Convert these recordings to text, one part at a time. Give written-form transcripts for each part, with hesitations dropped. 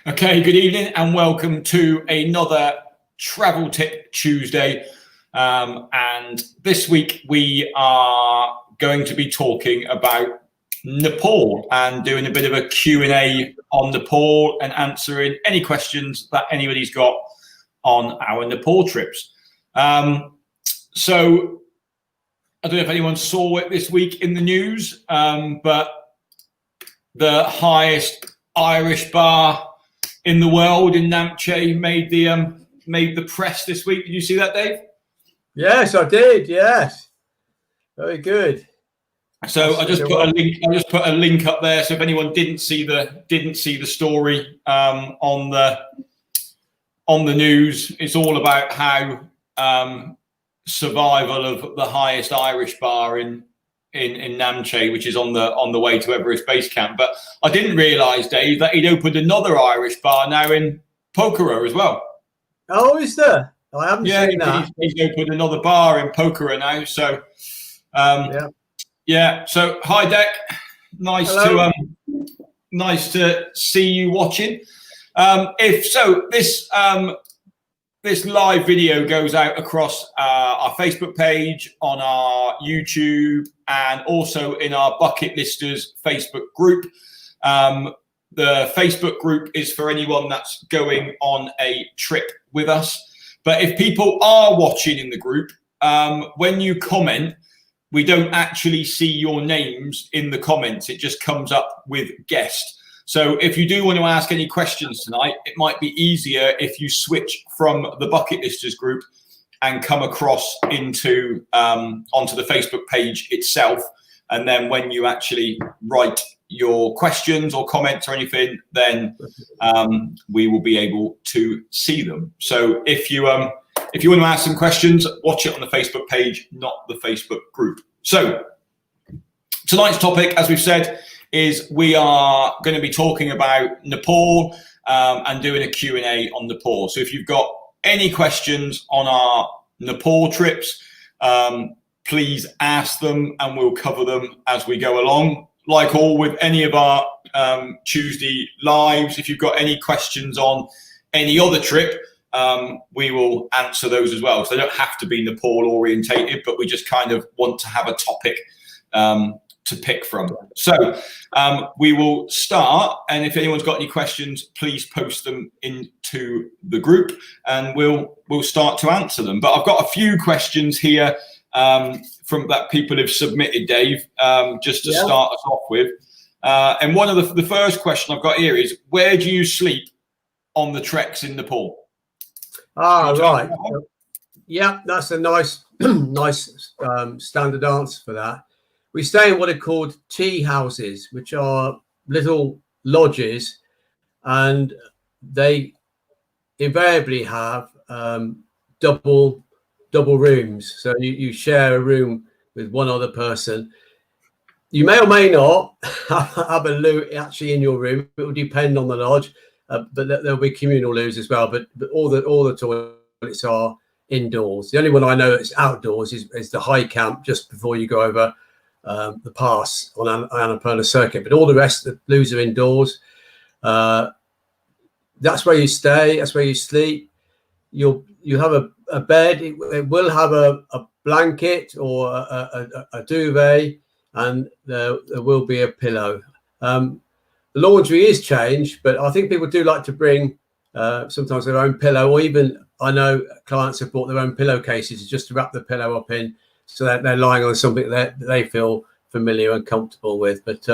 Okay, good evening and welcome to another Travel Tip Tuesday. And this week we are going to be talking about Nepal and doing a bit of a Q&A on Nepal and answering any questions that anybody's got on our Nepal trips. So I don't know if anyone saw it this week in the news, but the highest Irish bar in the world in Namche made the press this week. Did you see that, Dave? Yes, I did. Yes, very good. So I just put a link up there. So if anyone didn't see the story on the news, it's all about how survival of the highest Irish bar in Namche, which is on the way to Everest Base Camp. But I didn't realise, Dave, that he'd opened another Irish bar now in Pokhara as well. Oh, is there? I haven't seen that. He's opened another bar in Pokhara now. So, yeah. So, hi, Dec. Nice to see you watching. This live video goes out across our Facebook page, on our YouTube, and also in our Bucket Listers Facebook group. The Facebook group is for anyone that's going on a trip with us. But if people are watching in the group, when you comment, we don't actually see your names in the comments. It just comes up with guest. So if you do want to ask any questions tonight, it might be easier if you switch from the Bucket Listers group and come across into onto the Facebook page itself. And then when you actually write your questions or comments or anything, then we will be able to see them. So if you want to ask some questions, watch it on the Facebook page, not the Facebook group. So tonight's topic, as we've said, is we are going to be talking about Nepal and doing a Q&A on Nepal. So if you've got any questions on our Nepal trips, please ask them and we'll cover them as we go along. Like all with any of our Tuesday lives, if you've got any questions on any other trip, we will answer those as well. So they don't have to be Nepal orientated, but we just kind of want to have a topic to pick from. So we will start, and if anyone's got any questions, please post them into the group and we'll start to answer them. But I've got a few questions here from that people have submitted, Dave, just to start us off with. And one of the first question I've got here is, where do you sleep on the treks in Nepal? Right. Yeah, that's a nice standard answer for that. We stay in what are called tea houses, which are little lodges, and they invariably have double rooms. So you share a room with one other person. You may or may not have a loo actually in your room. It will depend on the lodge, but there'll be communal loos as well. But all the toilets are indoors. The only one I know that's outdoors is the high camp just before you go over the pass on Annapurna Circuit. But all the rest of the loos are indoors. That's where you stay. That's where you sleep. You have a bed. It will have a blanket or a duvet, and there will be a pillow. The laundry is changed, but I think people do like to bring sometimes their own pillow, or even I know clients have brought their own pillowcases just to wrap the pillow up in, so that they're lying on something that they feel familiar and comfortable with. But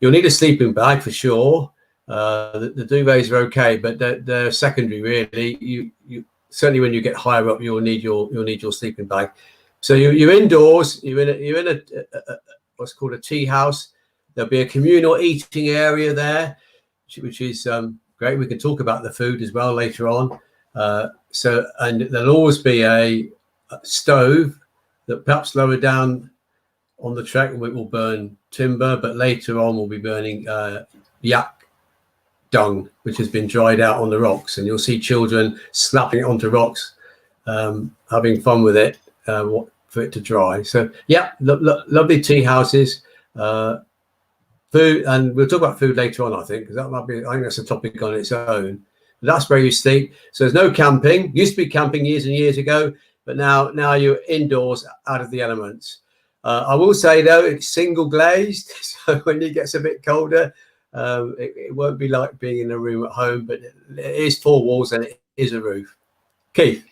you'll need a sleeping bag for sure. The duvets are okay, but they're secondary really. You certainly when you get higher up, you'll need your sleeping bag. So you're indoors. You're in a what's called a tea house. There'll be a communal eating area there, which is great. We can talk about the food as well later on. And there'll always be a stove that perhaps lower down on the trek will burn timber, but later on we'll be burning yak dung, which has been dried out on the rocks, and you'll see children slapping it onto rocks, having fun with it for it to dry. So yeah, lovely tea houses. food, and we'll talk about food later on, I think, because that might be, I think that's a topic on its own. But that's where you sleep. So there's no camping. Used to be camping years and years ago, but now you're indoors, out of the elements. I will say though, it's single glazed, so when it gets a bit colder, it won't be like being in a room at home, but it is 4 walls and it is a roof. Keith?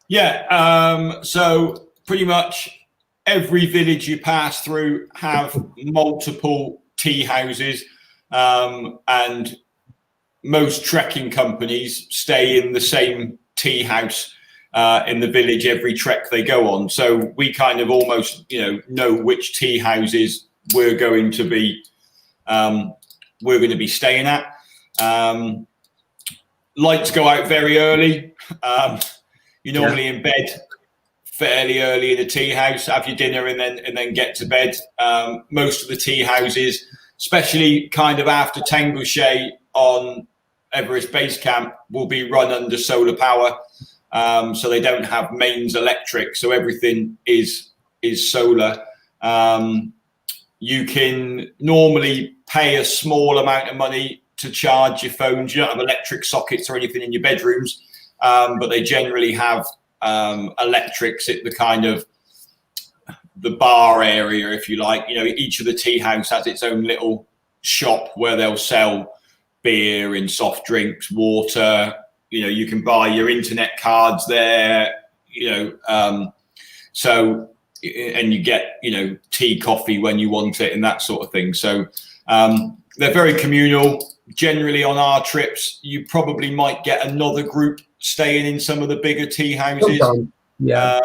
Yeah, so pretty much every village you pass through have multiple tea houses, and most trekking companies stay in the same tea house in the village every trek they go on. So we kind of almost, know which tea houses we're going to be staying at. Lights go out very early. You're normally in bed fairly early in a tea house, have your dinner and then get to bed. Most of the tea houses, especially kind of after Tangleshay on Everest Base Camp, will be run under solar power. So they don't have mains electric, so everything is solar. You can normally pay a small amount of money to charge your phones. You don't have electric sockets or anything in your bedrooms, but they generally have electrics at the kind of the bar area, if you like. Each of the tea house has its own little shop where they'll sell beer and soft drinks, water. You can buy your internet cards there, so, and you get, tea, coffee when you want it and that sort of thing. So they're very communal. Generally on our trips, you probably might get another group staying in some of the bigger tea houses. Yeah.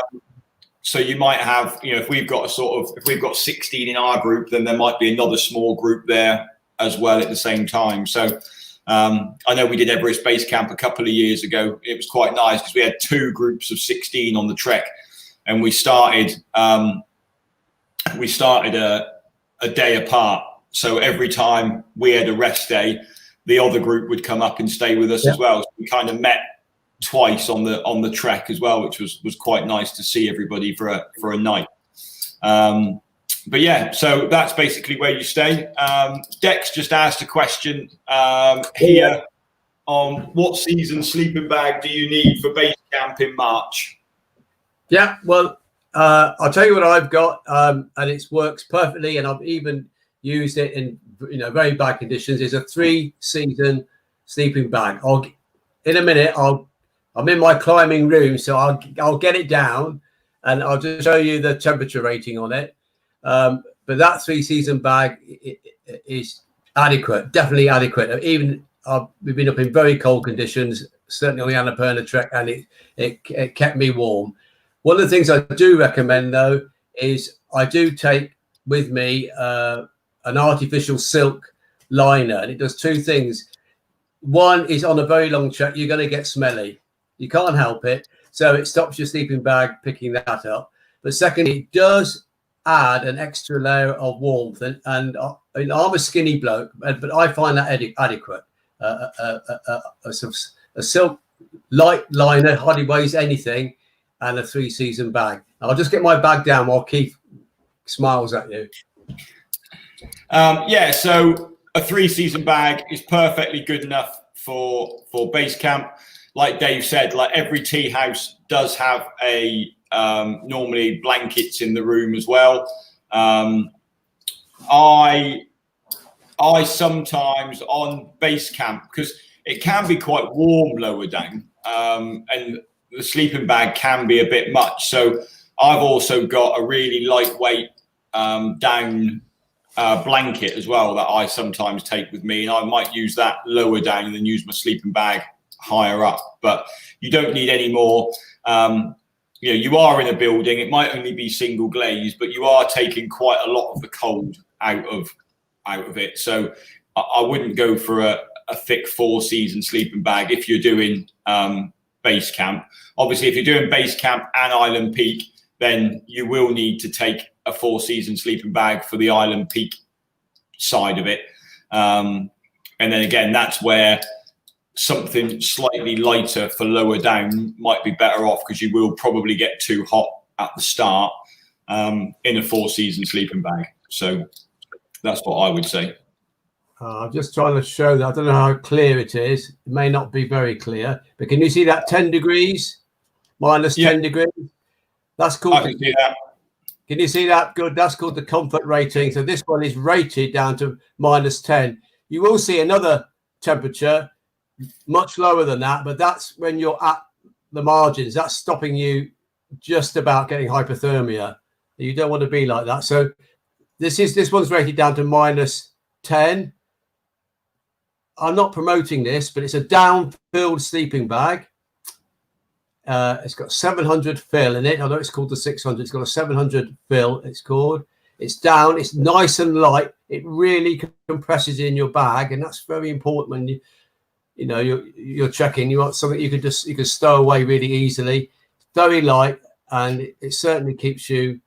So you might have, if we've got 16 in our group, then there might be another small group there as well at the same time. So I know we did Everest Base Camp a couple of years ago. It was quite nice because we had 2 groups of 16 on the trek, and we started a day apart. So every time we had a rest day, the other group would come up and stay with us as well. So we kind of met twice on the trek as well, which was quite nice to see everybody for a night. But yeah, so that's basically where you stay. Dex just asked a question here on what season sleeping bag do you need for base camp in March? Yeah, well, I'll tell you what I've got, and it works perfectly, and I've even used it in very bad conditions. It's a 3-season sleeping bag. In a minute, I'm in my climbing room, so I'll get it down, and I'll just show you the temperature rating on it. But that 3-season bag is adequate, definitely adequate. Even we've been up in very cold conditions, certainly on the Annapurna trek, and it kept me warm. One of the things I do recommend, though, is I do take with me an artificial silk liner, and it does 2 things. One is on a very long trek, you're going to get smelly. You can't help it. So it stops your sleeping bag picking that up. But secondly, it does add an extra layer of warmth. And I'm a skinny bloke, but I find that adequate. A silk light liner hardly weighs anything, and a 3-season bag. I'll just get my bag down while Keith smiles at you. Yeah, so a 3-season bag is perfectly good enough for base camp. Like Dave said, like every tea house does have normally blankets in the room as well. I sometimes on base camp, because it can be quite warm lower down, and the sleeping bag can be a bit much. So I've also got a really lightweight down blanket as well that I sometimes take with me, and I might use that lower down and then use my sleeping bag higher up. But you don't need any more. You are in a building, it might only be single glazed, but you are taking quite a lot of the cold out of it. So I wouldn't go for a thick 4-season sleeping bag if you're doing base camp. Obviously, if you're doing base camp and Island Peak, then you will need to take a 4-season sleeping bag for the Island Peak side of it. And then again, that's where something slightly lighter for lower down might be better off, because you will probably get too hot at the start in a 4-season sleeping bag. So That's what I would say. I'm just trying to show that. I don't know how clear it is. It may not be very clear, but can you see that 10 degrees? Minus 10 degrees? That's called. I can see that. Can you see that? Good. That's called the comfort rating. So this one is rated down to minus 10. You will see another temperature much lower than that, but that's when you're at the margins. That's stopping you just about getting hypothermia. You don't want to be like that. So this one's rated down to minus 10. I'm not promoting this, but it's a Downfield sleeping bag. It's got 700 fill in it. I know it's called the 600. It's got a 700 fill. It's called. It's down. It's nice and light. It really compresses in your bag, and that's very important when you're checking. You want something you can stow away really easily. It's very light, and it certainly keeps you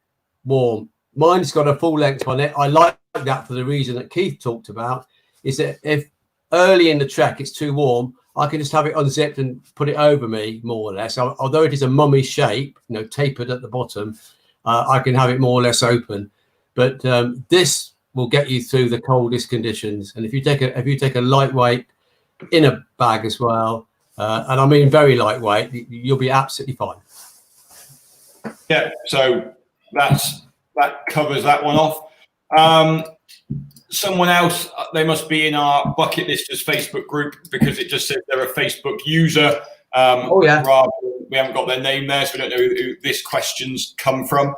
warm. Mine's got a full length on it. I like that for the reason that Keith talked about. Is that if early in the trek it's too warm, I can just have it unzipped and put it over me, more or less. Although it is a mummy shape, tapered at the bottom, I can have it more or less open. But this will get you through the coldest conditions. And if you take a lightweight inner bag as well, and I mean very lightweight, you'll be absolutely fine. Yeah, so that covers that one off. Someone else, they must be in our Bucket Listers Facebook group, because it just says they're a Facebook user. Rather, we haven't got their name there, so we don't know who this question's come from.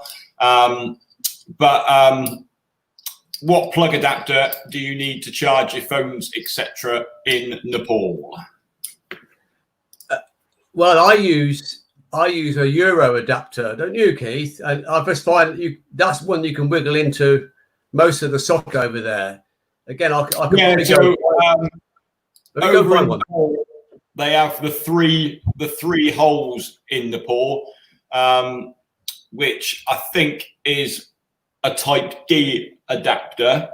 What plug adapter do you need to charge your phones, etc., in Nepal? Well, I use a Euro adapter, don't you, Keith? And I just find that's one you can wiggle into most of the sock over there. Again, I can probably go. Over in Nepal, they have the three holes in Nepal, which I think is a Type D adapter,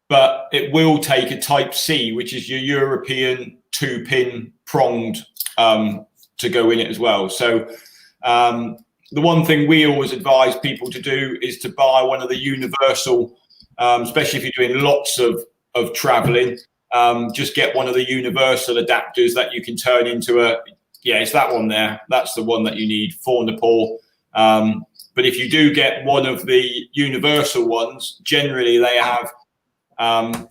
but it will take a Type C, which is your European 2-pin pronged to go in it as well. So the one thing we always advise people to do is to buy one of the universal, especially if you're doing lots of traveling, just get one of the universal adapters that you can turn into it's that one there. That's the one that you need for Nepal. But if you do get one of the universal ones, generally they have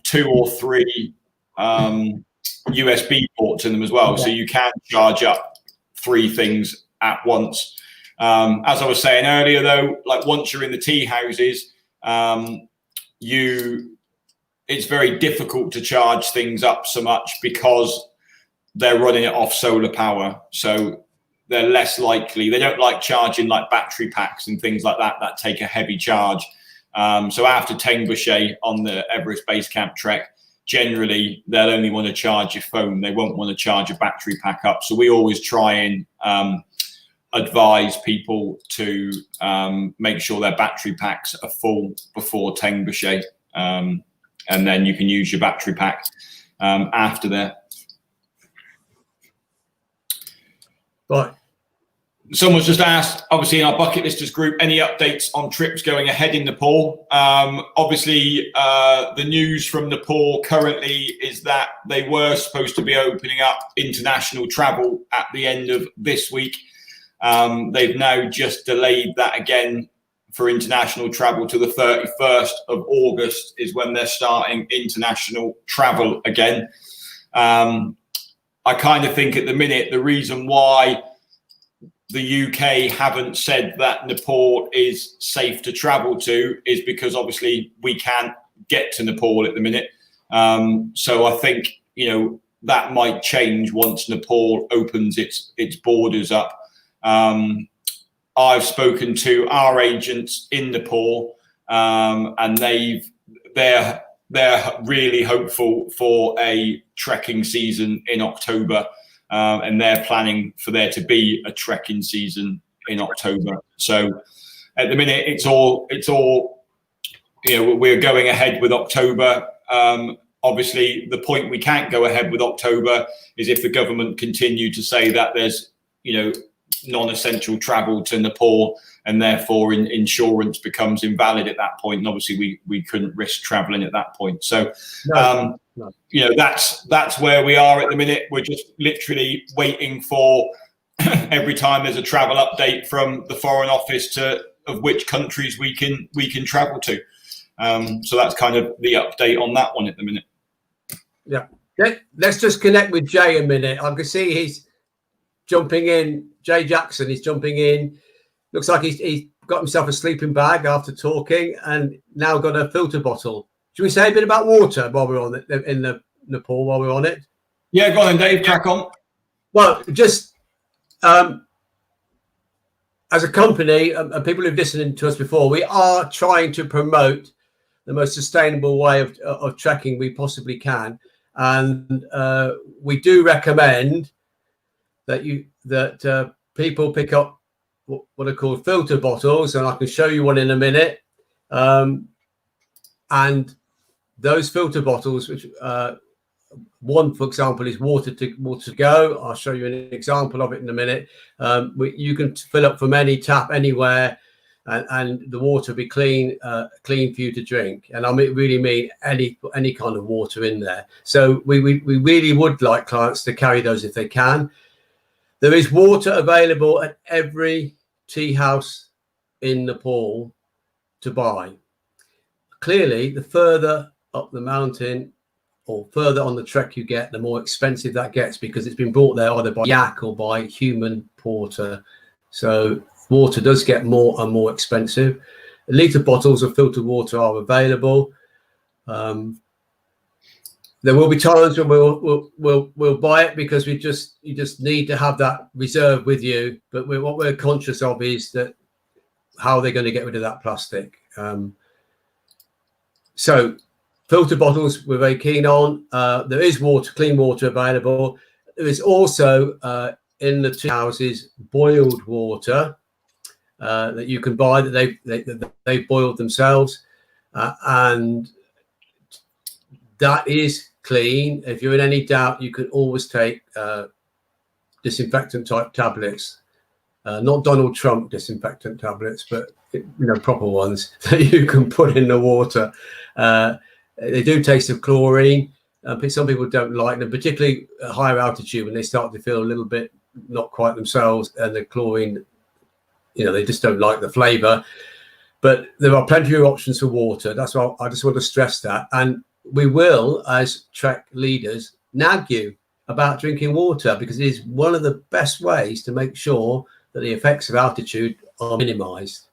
2 or 3 USB ports in them as well. So you can charge up 3 things at once. As I was saying earlier, though, like once you're in the tea houses, it's very difficult to charge things up so much because they're running it off solar power. So they're less likely. They don't like charging like battery packs and things like that take a heavy charge. So after Tengboche on the Everest Base Camp trek, generally they'll only want to charge your phone. They won't want to charge a battery pack up. So we always try and advise people to make sure their battery packs are full before Tengboche, and then you can use your battery pack after that. Right. Someone's just asked, obviously in our Bucket Listers group, any updates on trips going ahead in Nepal? Obviously, the news from Nepal currently is that they were supposed to be opening up international travel at the end of this week. They've now just delayed that again for international travel to the 31st of August is when they're starting international travel again. I kind of think at the minute, the reason why the UK haven't said that Nepal is safe to travel to is because obviously we can't get to Nepal at the minute. So I think, that might change once Nepal opens its borders up. I've spoken to our agents in Nepal, and they're really hopeful for a trekking season in October, and they're planning for there to be a trekking season in October. So at the minute, it's all we're going ahead with October. Obviously, the point we can't go ahead with October is if the government continue to say that there's non-essential travel to Nepal, and therefore insurance becomes invalid at that point. And obviously we couldn't risk traveling at that point. So, No. you know, that's where we are at the minute. We're just literally waiting for every time there's a travel update from the Foreign Office of which countries we can travel to. So that's kind of the update on that one at the minute. Yeah. Let's just connect with Jay a minute. I can see he's jumping in. Jay Jackson is jumping in. Looks like he's got himself a sleeping bag after talking, and now got a filter bottle. Should we say a bit about water while we're on it, in the Nepal while we're on it? Yeah, go on then, Dave. Crack on. Well, just as a company, and people who've listened to us before, we are trying to promote the most sustainable way of trekking we possibly can, and we do recommend that people pick up what are called filter bottles, and I can show you one in a minute. And those filter bottles, which one, for example, is water to go. I'll show you an example of it in a minute. You can fill up from any tap anywhere, and the water will be clean for you to drink. And I really mean any kind of water in there. So we really would like clients to carry those if they can. There is water available at every tea house in Nepal to buy. Clearly, the further up the mountain or further on the trek you get, the more expensive that gets, because it's been brought there either by yak or by human porter. So water does get more and more expensive. Litre bottles of filtered water are available. There will be times when we'll buy it, because you just need to have that reserve with you. But what we're conscious of is that how they're going to get rid of that plastic. So filter bottles we're very keen on. There is clean water available. There is also in the tea houses boiled water that you can buy, that they've boiled themselves, and that is clean. If you're in any doubt, you can always take disinfectant type tablets, not Donald Trump disinfectant tablets, but proper ones that you can put in the water. They do taste of chlorine. Some people don't like them, particularly at higher altitude, when they start to feel a little bit not quite themselves, and the chlorine, they just don't like the flavor. But there are plenty of options for water. That's why I just want to stress that. And we will, as trek leaders, nag you about drinking water, because it is one of the best ways to make sure that the effects of altitude are minimized.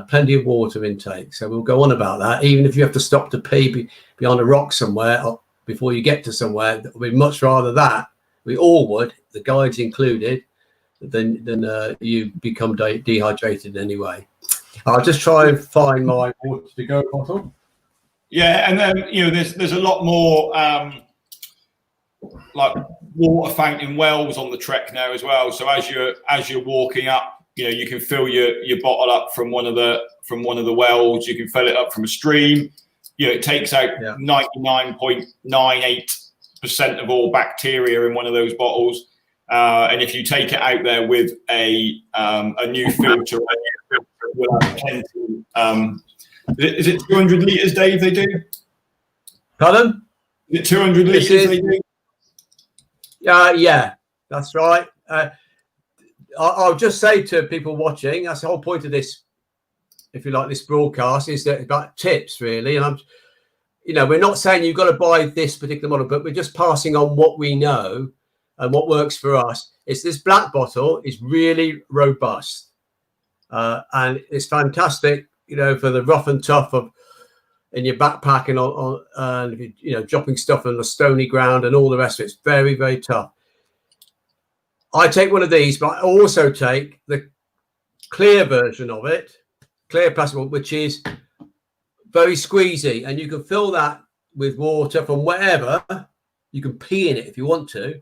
Plenty of water intake. So we'll go on about that. Even if you have to stop to pee behind a rock somewhere before you get to somewhere, we'd much rather that. We all would, the guides included, than you become dehydrated anyway. I'll just try and find my water to go bottle. Yeah, and then there's a lot more like water fountain wells on the trek now as well. So as you're walking up, you can fill your bottle up from one of the wells. You can fill it up from a stream. It takes out 99.98% of all bacteria in one of those bottles. And if you take it out there with a new filter, we'll have plenty. Is it 200 litres, Dave, they do? Pardon? Is it 200 litres they do? Yeah, that's right. I'll just say to people watching, that's the whole point of this, if you like, this broadcast, is that about tips, really. And we're not saying you've got to buy this particular model, but we're just passing on what we know and what works for us. It's this black bottle is really robust, and it's fantastic, for the rough and tough of in your backpack and if you dropping stuff on the stony ground and all the rest of it. It's very, very tough. I take one of these, but I also take the clear version of it, clear plastic, which is very squeezy, and you can fill that with water from wherever. You can pee in it if you want to.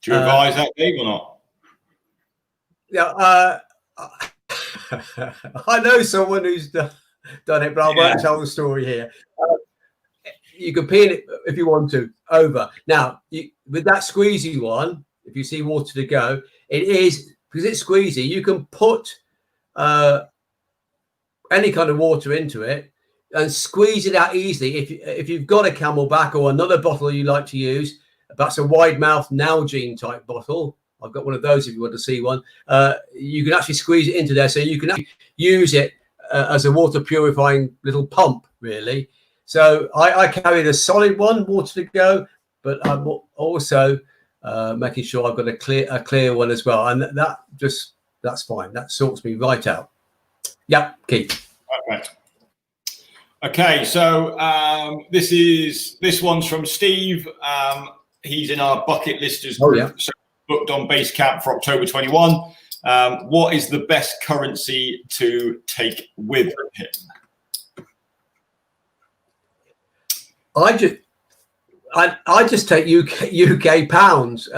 Do you advise that, Dave, or not? Yeah, I know someone who's done it, but I won't tell the story here. You can pee in it if you want to, over. Now, with that squeezy one, if you see water to go, It is, because it's squeezy, you can put any kind of water into it and squeeze it out easily. If you've got a Camelback or another bottle you like to use, that's a wide mouth Nalgene type bottle. I've got one of those if you want to see one. You can actually squeeze it into there, so you can actually use it as a water purifying little pump, really. So I carry the solid one, water to go, but I'm also making sure I've got a clear one as well, and that's fine. That sorts me right out. Yeah, Keith. Perfect. Okay, so this one's from Steve. He's in our bucket listers group. Yeah. So booked on Base Camp for October 21. What is the best currency to take with him? I just take UK pounds.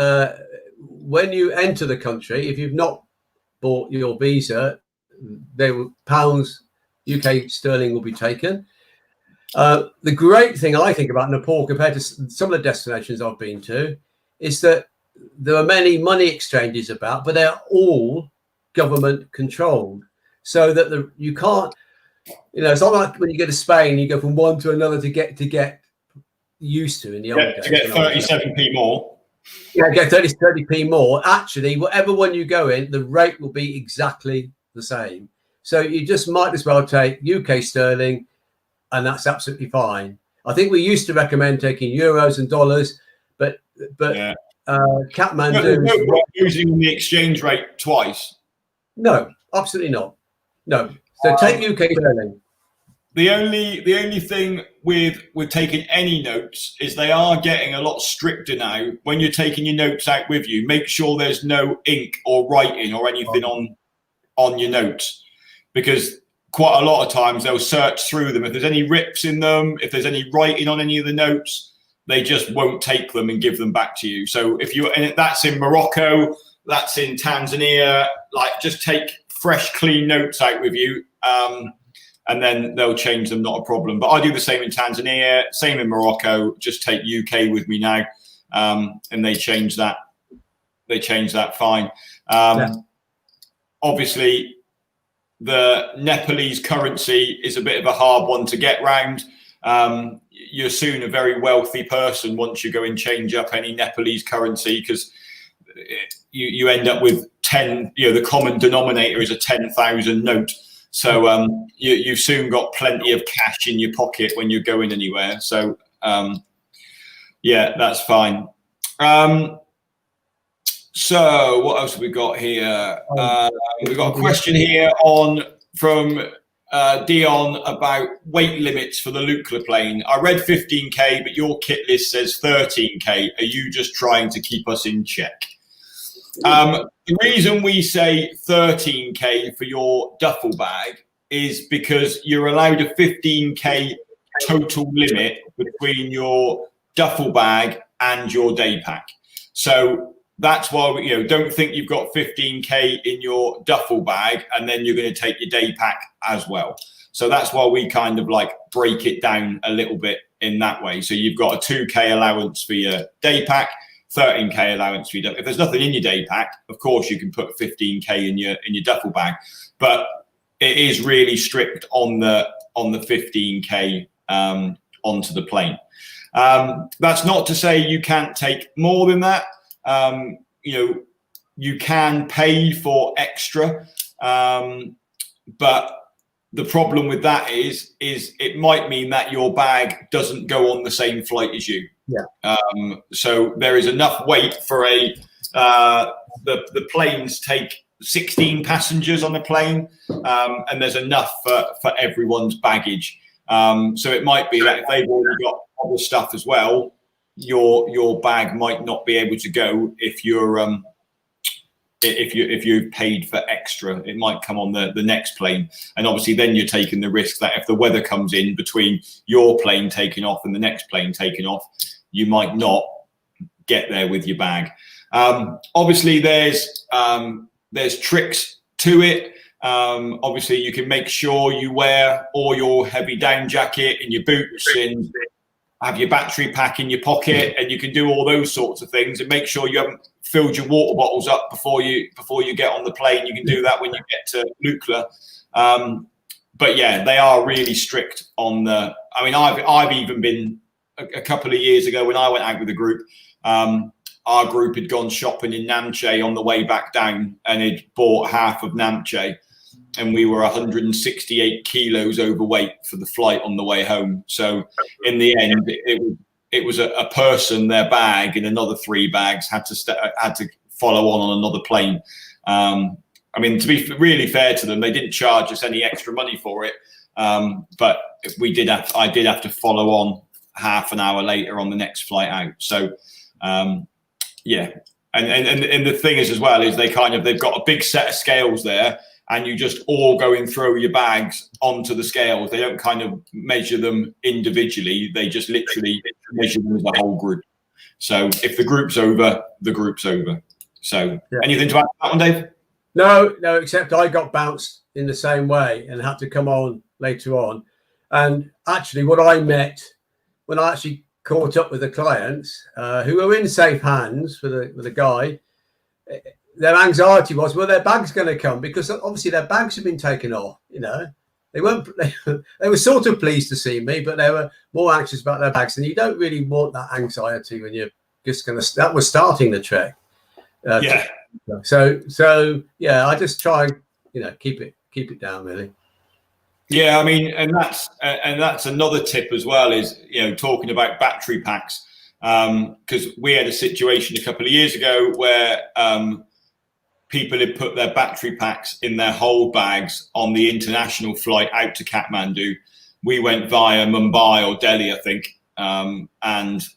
When you enter the country, if you've not bought your visa, pounds, UK sterling will be taken. The great thing I think about Nepal compared to some of the destinations I've been to is that there are many money exchanges about, but they're all government controlled, so that you can't, it's not like when you go to Spain, you go from one to another to get used to in the old days. To get 37p more. Yeah, get 30p more. Actually, whatever one you go in, the rate will be exactly the same. So you just might as well take UK sterling, and that's absolutely fine. I think we used to recommend taking euros and dollars, but yeah. Kathmandu. No, using the exchange rate twice. No, absolutely not. No. So take UK sterling. The only thing with taking any notes is they are getting a lot stricter now. When you're taking your notes out with you, make sure there's no ink or writing or anything on your notes, because quite a lot of times they'll search through them. If there's any rips in them, if there's any writing on any of the notes, they just won't take them and give them back to you. So that's in Morocco, that's in Tanzania, just take fresh, clean notes out with you. And then they'll change them, not a problem. But I do the same in Tanzania, same in Morocco, just take UK with me now. And they change that. They change that fine. Obviously, the Nepalese currency is a bit of a hard one to get round. You're soon a very wealthy person once you go and change up any Nepalese currency, because you end up with 10, the common denominator is a 10,000 note. So you've soon got plenty of cash in your pocket when you're going anywhere. So yeah, that's fine. So what else have we got here? We've got a question here from Dion about weight limits for the Lukla plane. I read 15k, but your kit list says 13k. Are you just trying to keep us in check? The reason we say 13k for your duffel bag is because you're allowed a 15k total limit between your duffel bag and your day pack. So that's why we, don't think you've got 15k in your duffel bag and then you're going to take your day pack as well. So that's why we kind of break it down a little bit in that way. So you've got a 2k allowance for your day pack, 13k allowance for your duffel. If there's nothing in your day pack, of course you can put 15k in your duffel bag, but it is really strict on the 15k onto the plane. That's not to say you can't take more than that. You can pay for extra, but the problem with that is it might mean that your bag doesn't go on the same flight as you. Yeah. So there is enough weight for the planes take 16 passengers on the plane, and there's enough for everyone's baggage. So it might be that if they've already got other stuff as well, your bag might not be able to go if you've paid for extra. It might come on the next plane, and obviously then you're taking the risk that if the weather comes in between your plane taking off and the next plane taking off, you might not get there with your bag. Obviously there's tricks to it. Obviously you can make sure you wear all your heavy down jacket and your boots have your battery pack in your pocket, and you can do all those sorts of things, and make sure you haven't filled your water bottles up before you get on the plane. You can do that when you get to Lukla. But yeah, they are really strict on the. I mean, I've even been a couple of years ago when I went out with a group. Our group had gone shopping in Namche on the way back down, and had bought half of Namche, and we were 168 kilos overweight for the flight on the way home. So in the end, it was a person, their bag, and another 3 bags had to follow on another plane. I mean, to be really fair to them, they didn't charge us any extra money for it, but I did have to follow on half an hour later on the next flight out. So yeah, and the thing is as well is they've got a big set of scales there, and you just all go and throw your bags onto the scales. They don't kind of measure them individually. They just literally measure them as a whole group. So if the group's over, the group's over. So yeah. Anything to add to that one, Dave? No, except I got bounced in the same way and had to come on later on. And actually what I met when I actually caught up with the clients who were in safe hands with the guy, their anxiety was, well, their bag's going to come, because obviously their bags have been taken off. You know, they were sort of pleased to see me, but they were more anxious about their bags. And you don't really want that anxiety when you're just going to. That was starting the trek. Yeah. So yeah, I just try, keep it down really. Yeah, I mean, and that's another tip as well, is talking about battery packs, because we had a situation a couple of years ago where people had put their battery packs in their hold bags on the international flight out to Kathmandu. We went via Mumbai or Delhi, I think, and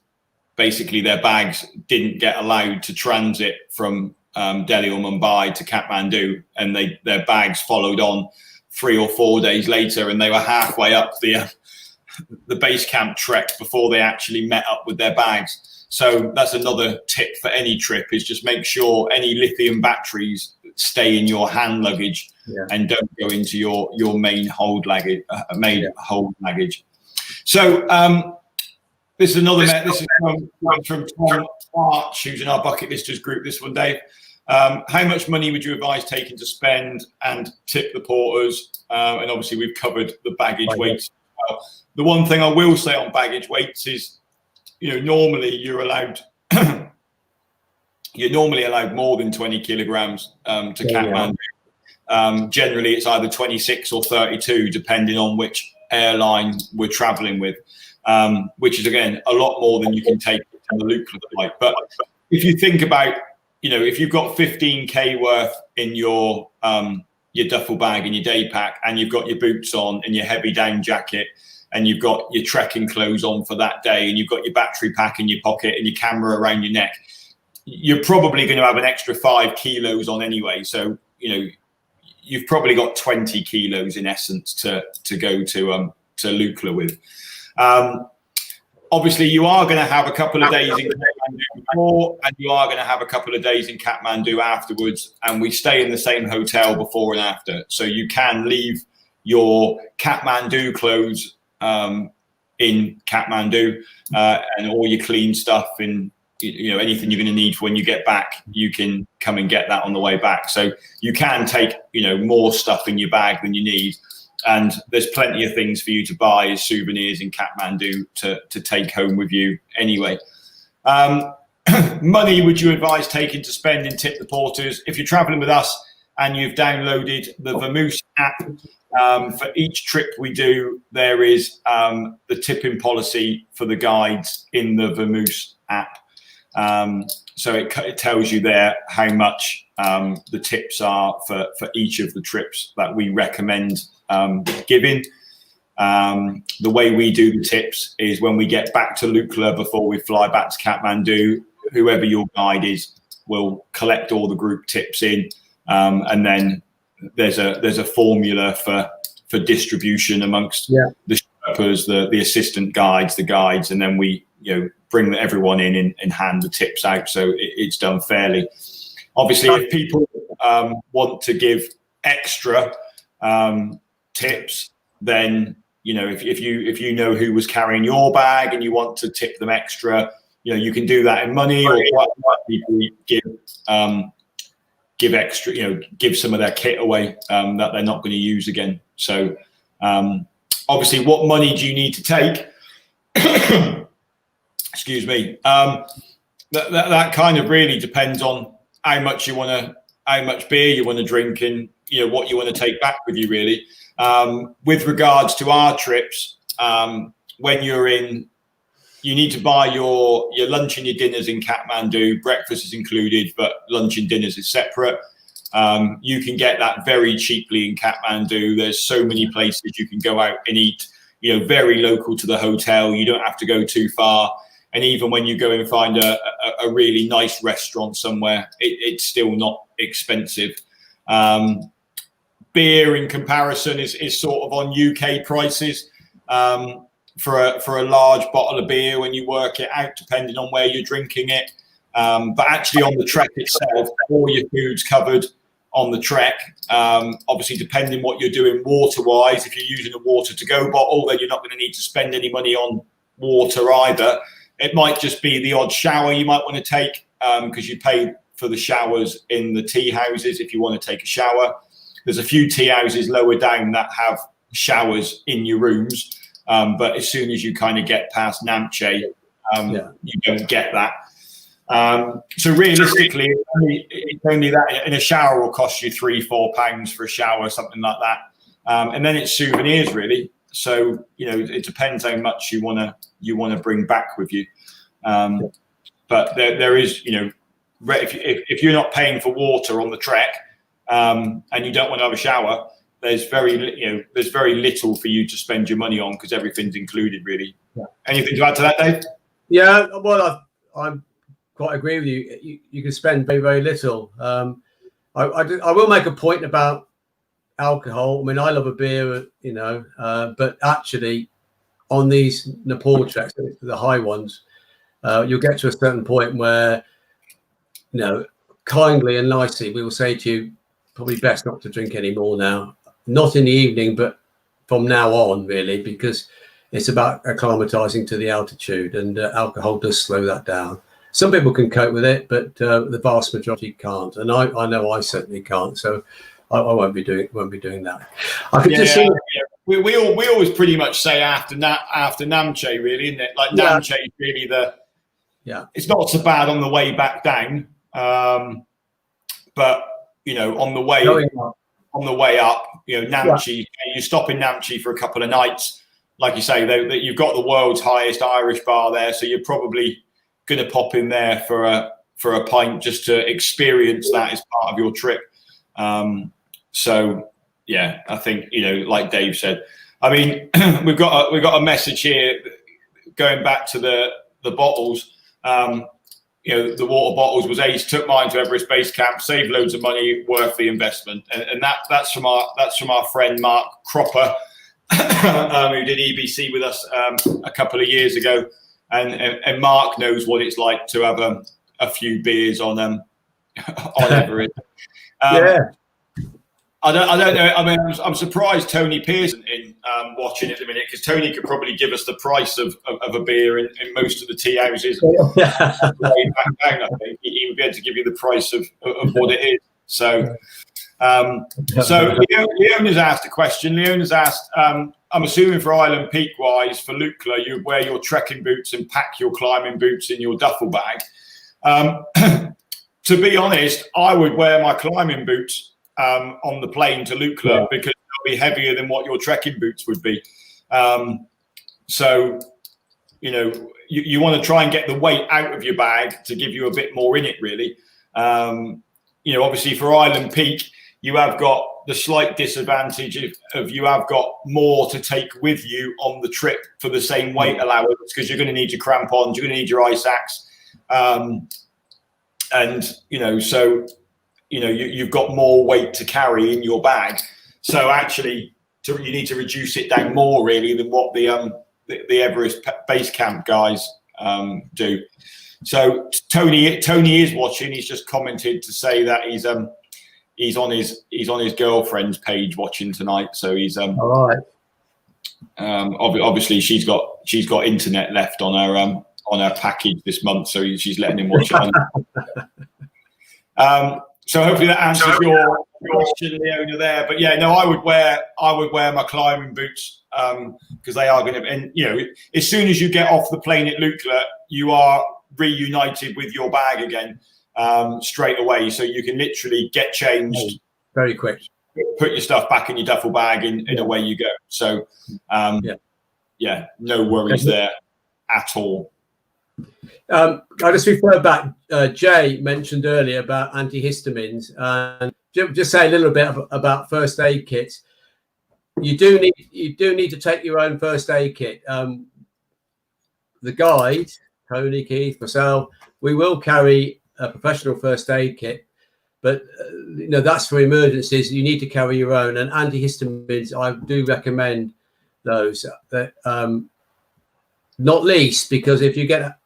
basically their bags didn't get allowed to transit from Delhi or Mumbai to Kathmandu, and their bags followed on 3 or 4 days later, and they were halfway up the base camp trek before they actually met up with their bags. So that's another tip for any trip, is just make sure any lithium batteries stay in your hand luggage and don't go into your main hold luggage. So this is another. This is from Tom Arch, who's in our bucket listers group. This one, Dave. How much money would you advise taking to spend and tip the porters? And obviously we've covered the baggage weights as well. The one thing I will say on baggage weights is, normally you're normally allowed more than 20 kilograms to Kathmandu. Generally it's either 26 or 32, depending on which airline we're traveling with, which is again a lot more than you can take on the Lukla flight. But if you think about, if you've got 15k worth in your duffel bag and your day pack, and you've got your boots on and your heavy down jacket, and you've got your trekking clothes on for that day, and you've got your battery pack in your pocket and your camera around your neck, you're probably going to have an extra 5 kilos on anyway. So, you've probably got 20 kilos in essence to go to Lukla with. Obviously, you are going to have a couple of days in Kathmandu before, and you are going to have a couple of days in Kathmandu afterwards. And we stay in the same hotel before and after. So you can leave your Kathmandu clothes in Kathmandu, and all your clean stuff and anything you're going to need for when you get back, you can come and get that on the way back. So you can take more stuff in your bag than you need. And there's plenty of things for you to buy as souvenirs in Kathmandu to take home with you anyway. Money would you advise taking to spend and tip the porters? If you're traveling with us and you've downloaded the Vamoose app, for each trip we do, there is the tipping policy for the guides in the Vamoose app. So it tells you there how much the tips are for each of the trips that we recommend giving. The way we do the tips is when we get back to Lukla before we fly back to Kathmandu, whoever your guide is will collect all the group tips in, and then there's a formula for distribution amongst the Sherpas, the assistant guides, the guides, and then we bring everyone in and hand the tips out, so it's done fairly. Obviously, if people want to give extra tips, then if you know who was carrying your bag and you want to tip them extra, you can do that in money, or quite people give extra, give some of their kit away that they're not going to use again. So obviously, what money do you need to take? Excuse me. That kind of really depends on how much beer you want to drink, and what you want to take back with you, really. With regards to our trips, when you're in, you need to buy your lunch and your dinners in Kathmandu. Breakfast is included, but lunch and dinners is separate. You can get that very cheaply in Kathmandu. There's so many places you can go out and eat, very local to the hotel. You don't have to go too far. And even when you go and find a really nice restaurant somewhere, it's still not expensive. Beer in comparison is sort of on UK prices. For a large bottle of beer, when you work it out, depending on where you're drinking it. But actually on the trek itself, all your food's covered on the trek. Obviously, depending what you're doing water-wise, if you're using a water-to-go bottle, then you're not going to need to spend any money on water either. It might just be the odd shower you might want to take, because you pay for the showers in the tea houses if you want to take a shower. There's a few tea houses lower down that have showers in your rooms. But as soon as you kind of get past Namche, you don't get that. So realistically, it's only that, and a shower will cost you £3-4 for a shower, something like that. And then it's souvenirs, really. So it depends how much you want to bring back with you. But there is, if you're not paying for water on the trek, and you don't want to have a shower, there's very little for you to spend your money on, because everything's included, really. Yeah. Anything to add to that, Dave? Yeah, well, I quite agree with you. You can spend very, very little. I will make a point about alcohol. I mean, I love a beer, but actually on these Nepal treks, the high ones, you'll get to a certain point where, kindly and nicely, we will say to you, probably best not to drink anymore now. Not in the evening, but from now on, really, because it's about acclimatizing to the altitude, and alcohol does slow that down. Some people can cope with it, but the vast majority can't, and I know I certainly can't. So I won't be doing that. I could just see. Yeah. We always pretty much say after Namche, really, isn't it? Like Namche is really it's not so bad on the way back down, but on the way. On the way up, Namche, you stop in Namche for a couple of nights. Like you say, you've got the world's highest Irish bar there, so you're probably going to pop in there for a pint just to experience that as part of your trip. So yeah, I think like Dave said. I mean, we've got a message here going back to the bottles. The water bottles was ace. Took mine to Everest Base Camp, saved loads of money, worth the investment. And that's from our friend Mark Cropper, who did EBC with us a couple of years ago. And Mark knows what it's like to have a few beers on Everest. I don't know. I mean, I'm surprised Tony Pearson in watching at the minute, because Tony could probably give us the price of a beer in most of the tea houses. I think he would be able to give you the price of what it is. So, Leona's asked a question. Leona's asked, I'm assuming for Island Peak wise, for Lukla, you wear your trekking boots and pack your climbing boots in your duffel bag. To be honest, I would wear my climbing boots on the plane to Lukla, because they'll be heavier than what your trekking boots would be. So, you want to try and get the weight out of your bag to give you a bit more in it, really. Obviously for Island Peak, you have got the slight disadvantage of you have got more to take with you on the trip for the same weight allowance, because you're going to need your crampons, you're going to need your ice axe. You've got more weight to carry in your bag. So actually, you need to reduce it down more, really, than what the Everest Base Camp guys do. So Tony is watching. He's just commented to say that he's on his girlfriend's page watching tonight. So he's all right. Obviously, she's got internet left on her package this month, so she's letting him watch it. So hopefully that answers your question, Leona, there. But yeah, no, I would wear my climbing boots because they are going to. And you know, as soon as you get off the plane at Lukla, you are reunited with your bag again straight away. So you can literally get changed very quick, put your stuff back in your duffel bag, and away you go. So yeah, no worries there at all. I'll just refer back. Jay mentioned earlier about antihistamines, and just say a little bit about first aid kits. You do need to take your own first aid kit. The guide, Tony, Keith, myself, we will carry a professional first aid kit, but you know, that's for emergencies. You need to carry your own. And antihistamines, I do recommend those. Not least because if you get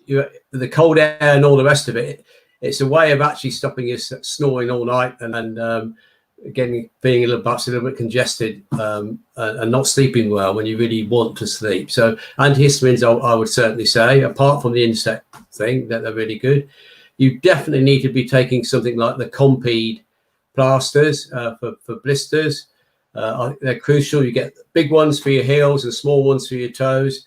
the cold air and all the rest of it, it's a way of actually stopping you snoring all night and being a little bit congested and not sleeping well when you really want to sleep. So antihistamines, I would certainly say, apart from the insect thing, that they're really good. You definitely need to be taking something like the Compeed plasters for blisters. They're crucial. You get big ones for your heels and small ones for your toes.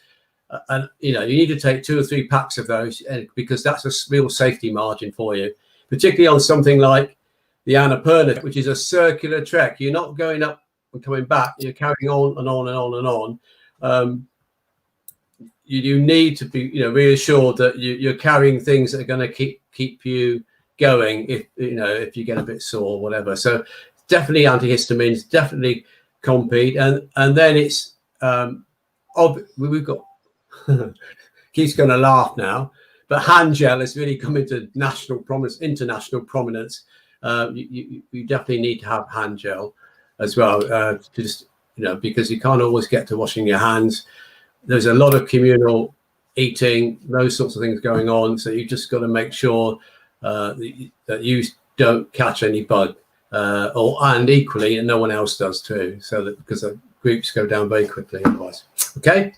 And you know, you need to take 2 or 3 packs of those because that's a real safety margin for you, particularly on something like the Annapurna, which is a circular trek. You're not going up and coming back. You're carrying on and on and on and on. You need to be, reassured that you're carrying things that are going to keep you going if you get a bit sore or whatever. So definitely antihistamines, definitely Compeed, and then it's we've got. Keith's going to laugh now, but hand gel has really come into international prominence. You definitely need to have hand gel as well, because you can't always get to washing your hands. There's a lot of communal eating, those sorts of things going on. So you just got to make sure that you don't catch any bug, and equally, and no one else does too. So that because the groups go down very quickly otherwise. Okay.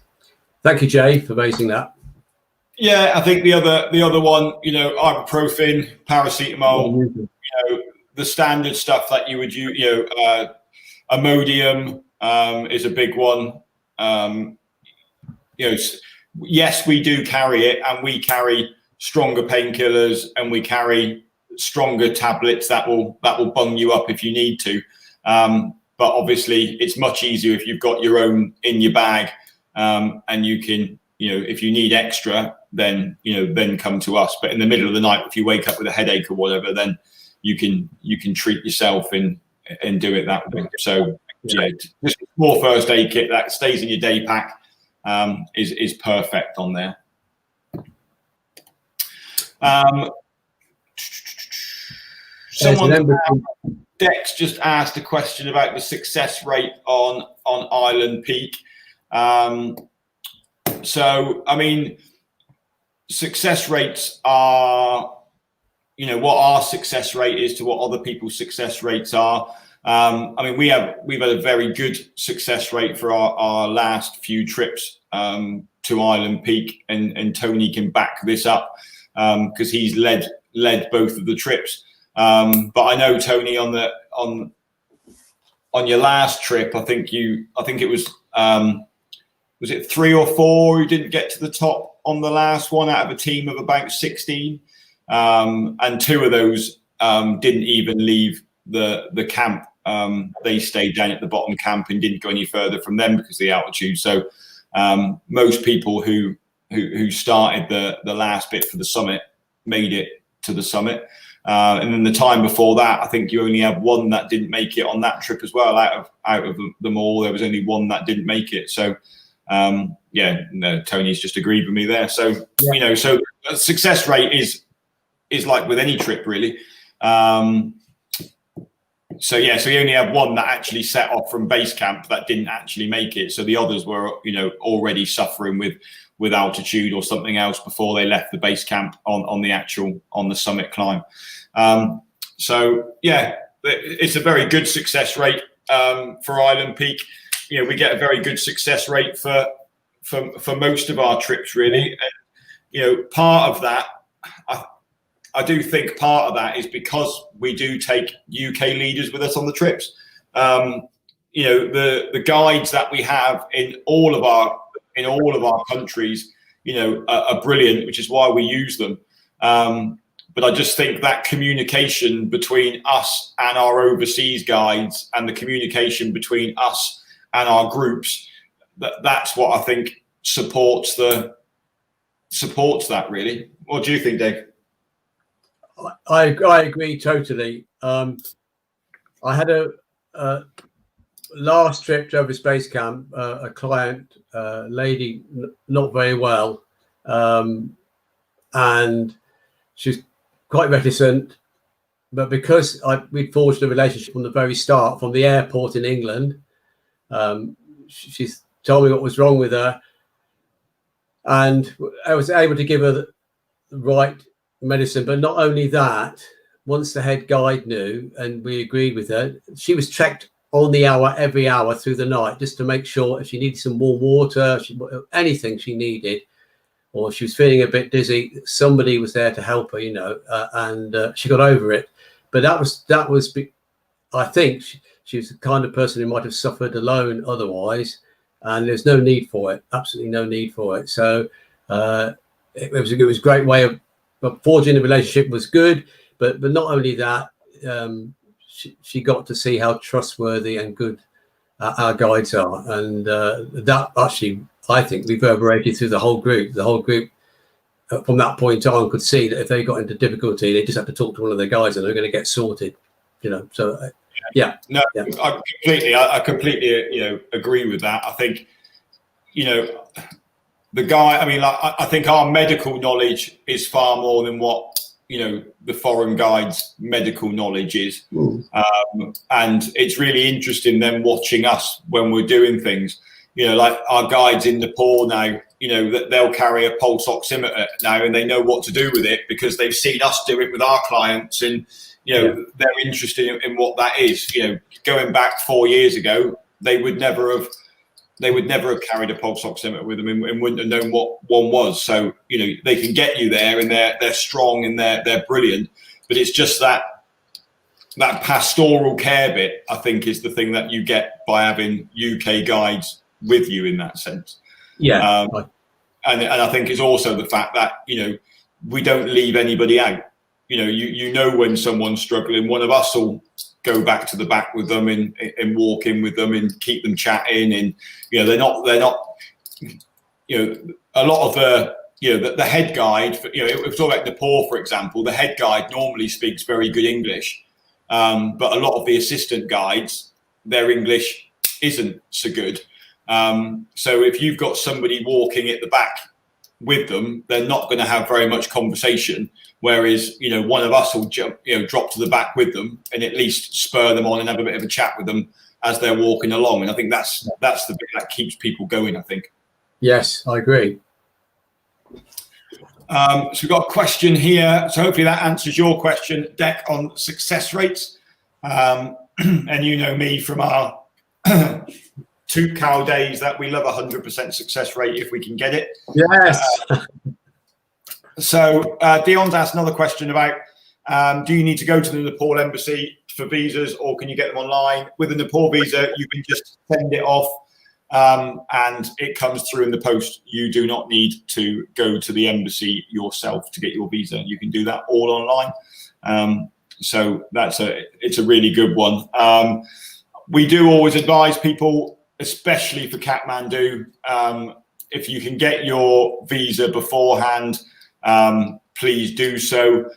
Thank you, Jay, for raising that. Yeah, I think the other one, ibuprofen, paracetamol, the standard stuff that you would use, Imodium is a big one. Yes, we do carry it, and we carry stronger painkillers, and we carry stronger tablets that will bung you up if you need to. But obviously, it's much easier if you've got your own in your bag. And you can, if you need extra, then come to us. But in the middle of the night, if you wake up with a headache or whatever, then you can treat yourself and do it that way. So yeah, just a small first aid kit that stays in your day pack is perfect on there. Dex just asked a question about the success rate on Island Peak. So I mean, success rates are, what our success rate is to what other people's success rates are. I mean, we've had a very good success rate for our last few trips to Island Peak, and Tony can back this up because he's led both of the trips. But I know, Tony, on your last trip, I think it was it 3 or 4 who didn't get to the top on the last one out of a team of about 16, and 2 of those didn't even leave the camp. They stayed down at the bottom camp and didn't go any further from them because of the altitude. So most people who started the last bit for the summit made it to the summit. And then the time before that, I think you only had 1 that didn't make it on that trip as well. Out of them all, there was only 1 that didn't make it. So Tony's just agreed with me there. So so success rate is like with any trip really. So you only have 1 that actually set off from base camp that didn't actually make it. So the others were already suffering with altitude or something else before they left the base camp on the summit climb. So yeah, it's a very good success rate for Island Peak. we get a very good success rate for most of our trips, really. And, part of that, I do think part of that is because we do take UK leaders with us on the trips. The guides that we have in all of our countries, are brilliant, which is why we use them. But I just think that communication between us and our overseas guides, and the communication between us and our groups, that's what I think supports that, really. What do you think, Dave? I agree totally. I had a last trip to Everest Base Camp, a client, lady, not very well, and she's quite reticent, but because we'd forged a relationship from the very start, from the airport in England, she's told me what was wrong with her, and I was able to give her the right medicine. But not only that, once the head guide knew and we agreed with her, she was checked on the hour, every hour through the night, just to make sure if she needed some warm water, anything she needed, or she was feeling a bit dizzy, somebody was there to help her, and she got over it. But that was I think she was the kind of person who might have suffered alone otherwise, and there's no need for it, absolutely no need for it. So it was a great way of forging a relationship. Was good, but not only that, she got to see how trustworthy and good our guides are, and that actually, I think, reverberated through the whole group. The whole group, from that point on, could see that if they got into difficulty, they just had to talk to one of their guides, and they're going to get sorted. So yeah. No, yeah. I completely, agree with that. I think, the guy. I mean, I think our medical knowledge is far more than what the foreign guides' medical knowledge is, and it's really interesting them watching us when we're doing things. Like our guides in Nepal now, that they'll carry a pulse oximeter now, and they know what to do with it because they've seen us do it with our clients, and they're interested in what that is. Going back 4 years ago, they would never have carried a pulse oximeter with them and wouldn't have known what one was. So they can get you there, and they're strong and they're brilliant. But it's just that pastoral care bit, I think, is the thing that you get by having UK guides with you in that sense. And I think it's also the fact that we don't leave anybody out. When someone's struggling, one of us will go back to the back with them and walk in with them and keep them chatting. And they're not a lot of the head guide. If we talk about Nepal, for example, the head guide normally speaks very good English, but a lot of the assistant guides, their English isn't so good. So if you've got somebody walking at the back with them, they're not going to have very much conversation. Whereas, one of us will drop to the back with them and at least spur them on and have a bit of a chat with them as they're walking along. And I think that's the bit that keeps people going, I think. Yes, I agree. So we've got a question here. So hopefully that answers your question, Deck, on success rates. And me from our two cow days that we love 100% success rate if we can get it. Yes. So Dion's asked another question about, do you need to go to the Nepal embassy for visas, or can you get them online? With a Nepal visa, you can just send it off and it comes through in the post. You do not need to go to the embassy yourself to get your visa. You can do that all online. So it's a really good one. We do always advise people, especially for Kathmandu, if you can get your visa beforehand, please do so.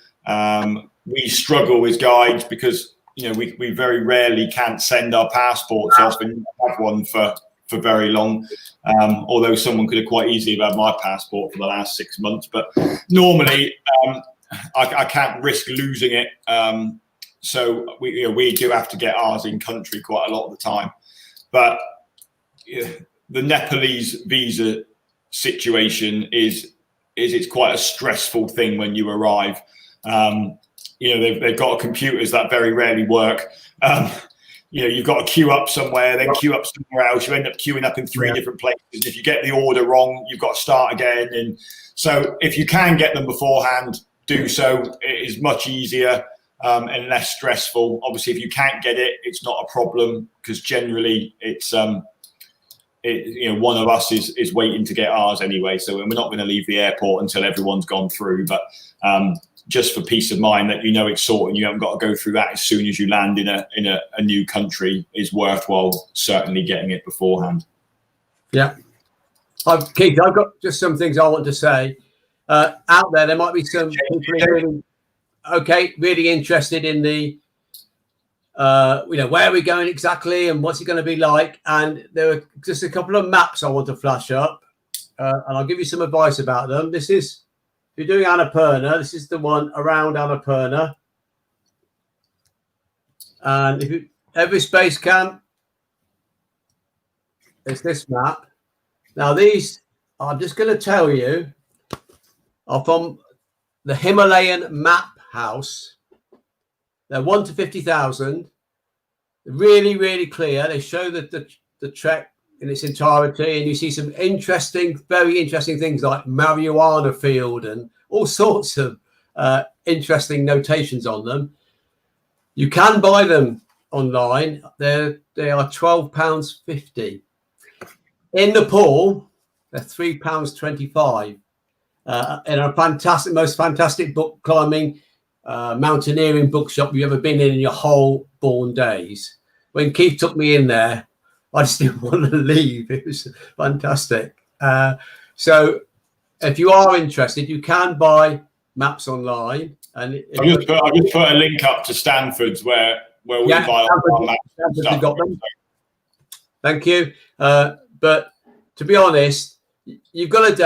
We struggle with guides because we very rarely can't send our passports off and have one for very long. Although someone could have quite easily had my passport for the last 6 months, but normally I can't risk losing it. So we do have to get ours in country quite a lot of the time. But the Nepalese visa situation is it's quite a stressful thing when you arrive. They've got computers that very rarely work. you've got to queue up somewhere, then queue up somewhere else. You end up queuing up in three different places. And if you get the order wrong, you've got to start again. And so if you can get them beforehand, do so. It is much easier and less stressful. Obviously, if you can't get it, it's not a problem, because generally it's one of us is waiting to get ours anyway. So we're not going to leave the airport until everyone's gone through. But just for peace of mind that it's sorted, you haven't got to go through that as soon as you land in a new country, is worthwhile certainly getting it beforehand. Yeah. Keith, I've got just some things I want to say. Out there might be some people really interested in the where are we going exactly and what's it going to be like. And there are just a couple of maps I want to flash up, and I'll give you some advice about them. This is, if you're doing Annapurna, this is the one around Annapurna. And if you Everest Base Camp, it's this map. Now these, I'm just going to tell you, are from the Himalayan Map House. They're 1 to 50,000. Really, really clear. They show the trek in its entirety, and you see some very interesting things like marijuana field and all sorts of interesting notations on them. You can buy them online. They are £12.50. In Nepal, they're £3.25. In a most fantastic book climbing, mountaineering bookshop you've ever been in your whole born days. When Keith took me in there, I just didn't want to leave. It was fantastic. So if you are interested, you can buy maps online. And I just put a link up to Stanford's where we buy our maps. Stanford's got them. Thank you. But to be honest, you've got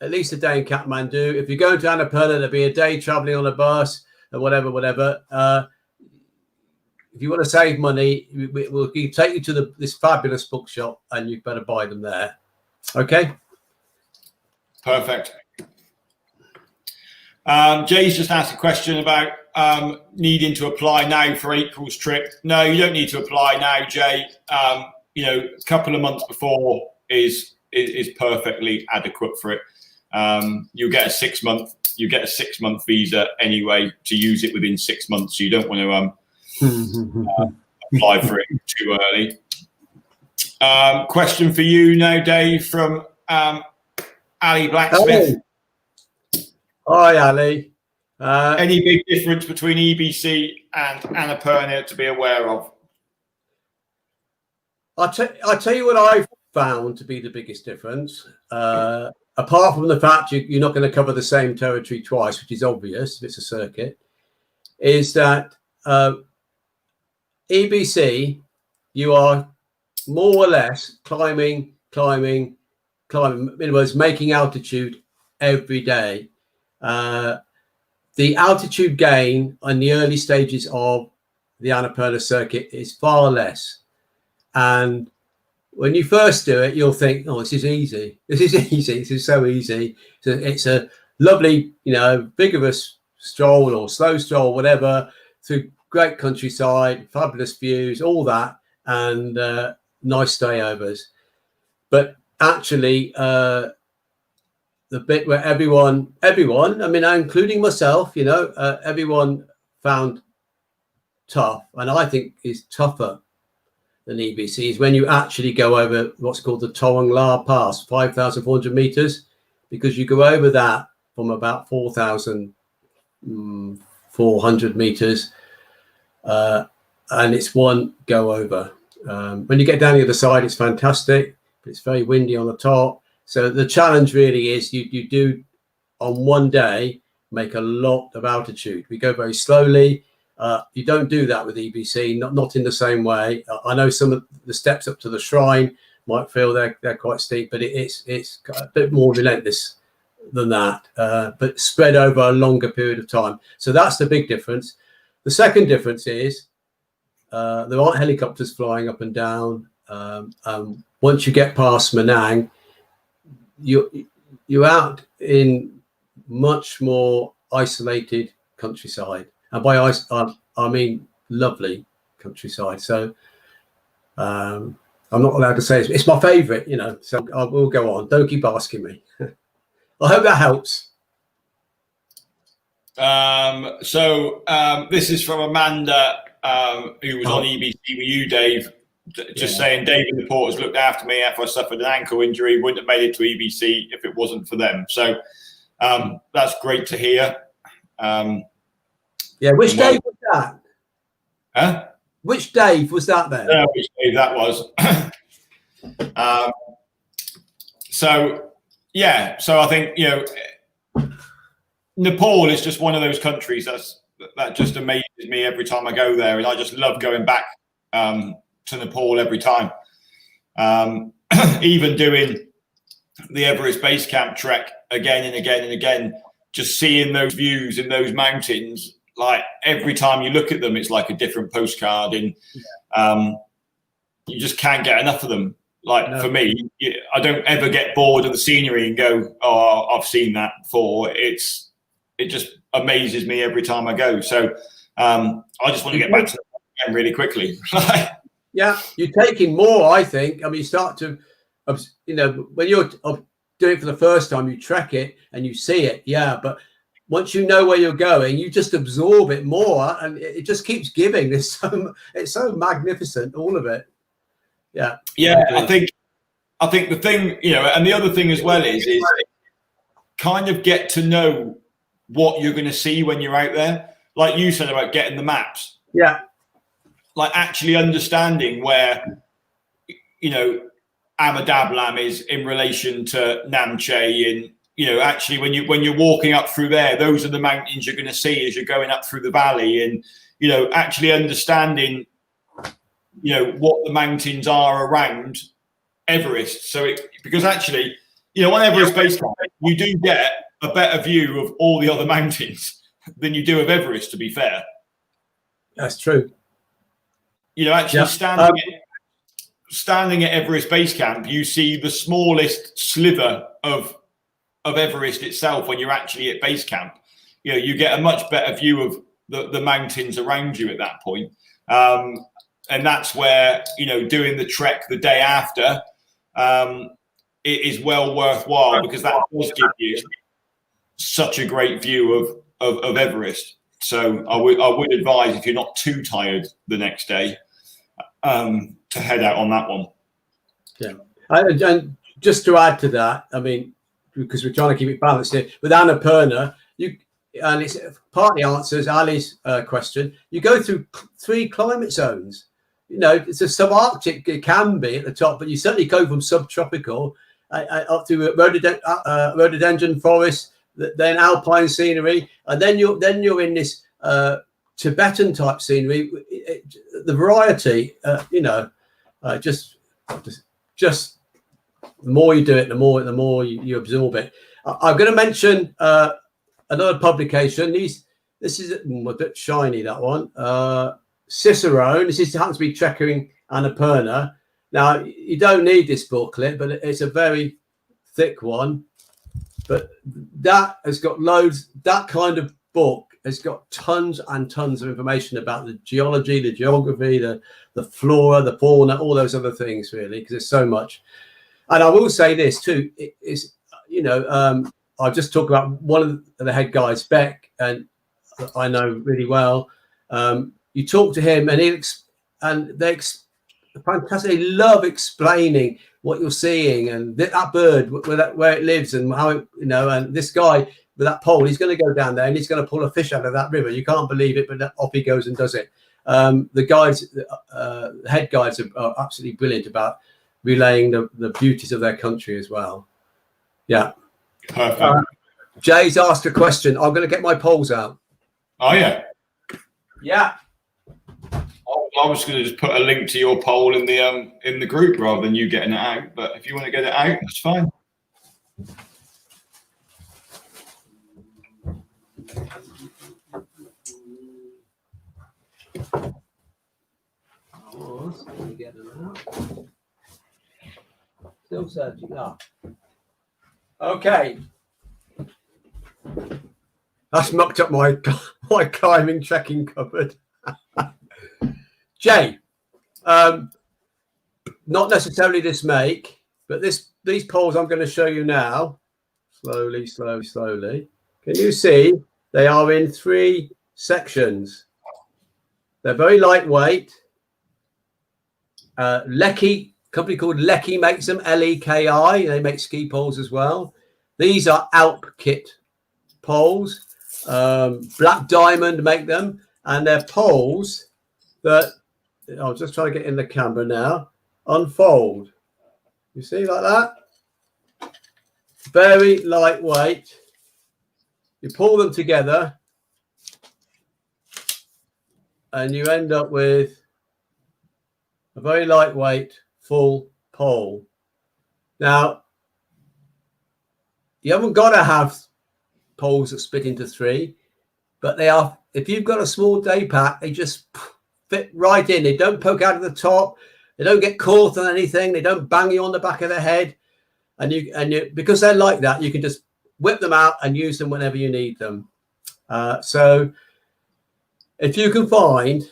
at least a day in Kathmandu. If you're going to Annapurna, there'll be a day traveling on a bus or whatever. If you want to save money, we'll take you to this fabulous bookshop, and you better buy them there. Okay? Perfect. Jay's just asked a question about needing to apply now for April's trip. No, you don't need to apply now, Jay. A couple of months before is perfectly adequate for it. You'll get a 6 month. You get a 6 month visa anyway to use it within 6 months. So you don't want to apply for it too early. Question for you now, Dave, from Ali Blacksmith. Hi, Ali. Any big difference between EBC and Annapurna to be aware of? I'll tell you what I found to be the biggest difference. Apart from the fact you're not going to cover the same territory twice, which is obvious if it's a circuit, is that EBC, you are more or less climbing. In other words, making altitude every day. The altitude gain on the early stages of the Annapurna circuit is far less. And when you first do it, you'll think, oh, this is easy. This is easy. This is so easy. So it's a lovely, vigorous stroll or slow stroll, whatever, through great countryside, fabulous views, all that, and nice stayovers. But actually, the bit where everyone, including myself, everyone found tough, and I think is tougher than EBC, is when you actually go over what's called the Tawang La Pass, 5,400 meters, because you go over that from about 4,400 meters, and it's one go over. When you get down the other side, it's fantastic, but it's very windy on the top. So the challenge really is you do on one day make a lot of altitude. We go very slowly. You don't do that with EBC, not in the same way. I know some of the steps up to the shrine might feel they're quite steep, but it's a bit more relentless than that, but spread over a longer period of time. So that's the big difference. The second difference is there aren't helicopters flying up and down. Once you get past Manang, you're out in much more isolated countryside. And by I mean lovely countryside. So I'm not allowed to say it's my favourite, you know. So I will go on. Don't keep asking me. I hope that helps. This is from Amanda, who was on EBC with you, Dave. Just saying, David and the Porters looked after me after I suffered an ankle injury. Wouldn't have made it to EBC if it wasn't for them. So that's great to hear. Which Dave was that? Huh? Which Dave was that then? Which Dave that was. So I think, you know, Nepal is just one of those countries that just amazes me every time I go there, and I just love going back to Nepal every time. Even doing the Everest Base Camp trek again and again and again, just seeing those views in those mountains, like every time you look at them, it's like a different postcard, and you just can't get enough of them. Like for me, I don't ever get bored of the scenery and go, oh, I've seen that before. It just amazes me every time I go. So I just want to get back to that again really quickly. Yeah, you're taking more, I think. I mean, you start to, you know, when you're doing it for the first time, you trek it and you see it. Yeah, but once you know where you're going, you just absorb it more, and it just keeps giving. It's so magnificent, all of it. Yeah. Yeah, I think the thing, you know, and the other thing as well is kind of get to know what you're going to see when you're out there. Like you said about getting the maps. Yeah. Like actually understanding where, you know, Amadablam is in relation to Namche, and, you know, actually when you're walking up through there, those are the mountains you're going to see as you're going up through the valley, and, you know, actually understanding, you know, what the mountains are around Everest. So because actually, you know, on Everest Base Camp, you do get a better view of all the other mountains than you do of Everest, to be fair. That's true. You know, actually standing at Everest Base Camp, you see the smallest sliver of Everest itself when you're actually at base camp. You know, you get a much better view of the mountains around you at that point. And that's where, you know, doing the trek the day after it is well worthwhile, because that does give you such a great view of Everest. So I would advise, if you're not too tired the next day, to head out on that one. Yeah, and just to add to that, I mean, because we're trying to keep it balanced here with Annapurna, and it's partly answers Ali's question. You go through 3 climate zones. You know, it's a subarctic, it can be at the top, but you certainly go from subtropical up to rhododendron forest, then alpine scenery, and then you're in this Tibetan type scenery. The variety, you know, just the more you do it, the more you absorb it. I'm going to mention another publication. This is a bit shiny, that one. Cicerone. This happens to be Trekking Annapurna. Now, you don't need this booklet, but it's a very thick one. But that has got loads. That kind of book has got tons and tons of information about the geology, the geography, the flora, the fauna, all those other things, really, because there's so much. And I will say this too: is, you know, I'll just talk about one of the head guys, Beck, and I know really well. You talk to him, and they fantastic. They love explaining what you're seeing, and that bird, where it lives, and how it, you know. And this guy with that pole, he's going to go down there and he's going to pull a fish out of that river. You can't believe it, but off he goes and does it. The guides, the head guides, are absolutely brilliant about relaying the beauties of their country as well. Yeah. Perfect. Jay's asked a question. I'm going to get my polls out. Oh yeah. Yeah. I was going to just put a link to your poll in the group rather than you getting it out. But if you want to get it out, that's fine. Still searching up. Okay. That's mucked up my climbing trekking cupboard. Jay, not necessarily this make, but these poles I'm going to show you now, slowly. Can you see they are in 3 sections? They're very lightweight. Lecky, company called Lecky makes them, Leki. They make ski poles as well. These are Alp Kit poles. Black Diamond make them, and they're poles that I'll just try to get in the camera now. Unfold. You see, like that? Very lightweight. You pull them together and you end up with a very lightweight full pole. Now, you haven't got to have poles that split into 3, but they are, if you've got a small day pack, they just fit right in. They don't poke out of the top. They don't get caught on anything. They don't bang you on the back of the head. And you because they're like that, you can just whip them out and use them whenever you need them. So if you can find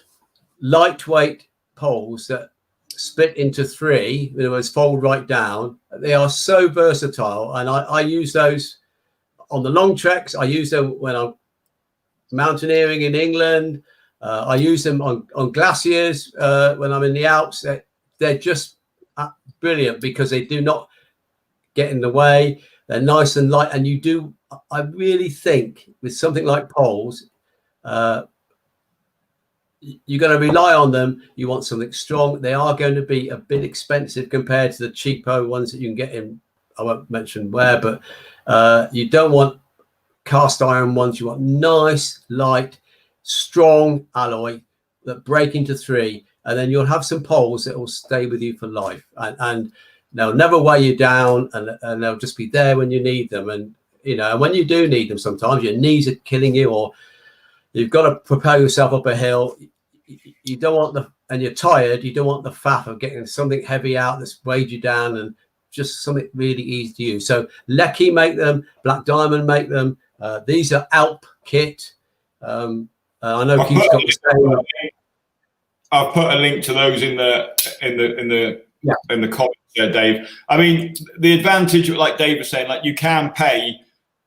lightweight poles that split into 3, in other words, fold right down, they are so versatile. And I use those on the long treks. I use them when I'm mountaineering in England. I use them on glaciers when I'm in the Alps. They're just brilliant because they do not get in the way. They're nice and light. And I really think with something like poles, you're going to rely on them. You want something strong. They are going to be a bit expensive compared to the cheapo ones that you can get in. I won't mention where, but you don't want cast iron ones. You want nice, light, strong alloy that break into 3, and then you'll have some poles that will stay with you for life, and they'll never weigh you down, and they'll just be there when you need them. And and when you do need them, sometimes your knees are killing you, or you've got to propel yourself up a hill. You don't want and you're tired. You don't want the faff of getting something heavy out that's weighed you down, and just something really easy to use. So Lecky make them, Black Diamond make them. These are Alp Kit. I know Keith's got the same. I'll put a link to those in the comments there, Dave. I mean, the advantage, like Dave was saying, like you can pay,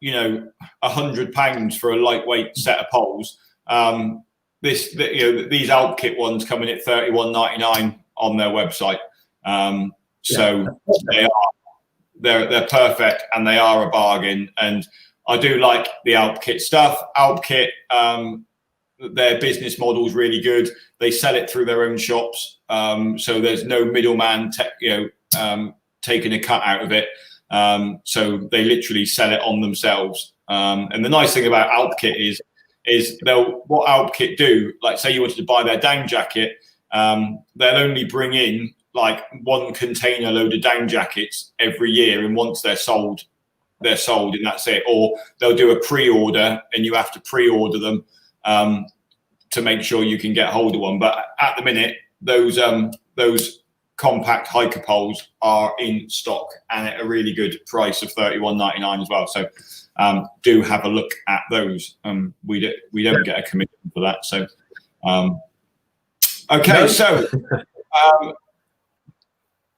£100 for a lightweight set of poles. These Alp Kit ones come in at $31.99 on their website. So they're perfect, and they are a bargain. And I do like the Alp Kit stuff. Alp Kit, their business model is really good. They sell it through their own shops, so there's no middleman, taking a cut out of it. So they literally sell it on themselves. And the nice thing about Alp Kit is what Alp Kit do. Like, say you wanted to buy their down jacket, they'll only bring in like 1 container load of down jackets every year, and once they're sold, and that's it. Or they'll do a pre-order, and you have to pre-order them to make sure you can get hold of one. But at the minute, those compact hiker poles are in stock, and at a really good price of $31.99 as well. So do have a look at those. We don't get a commitment for that. So okay, so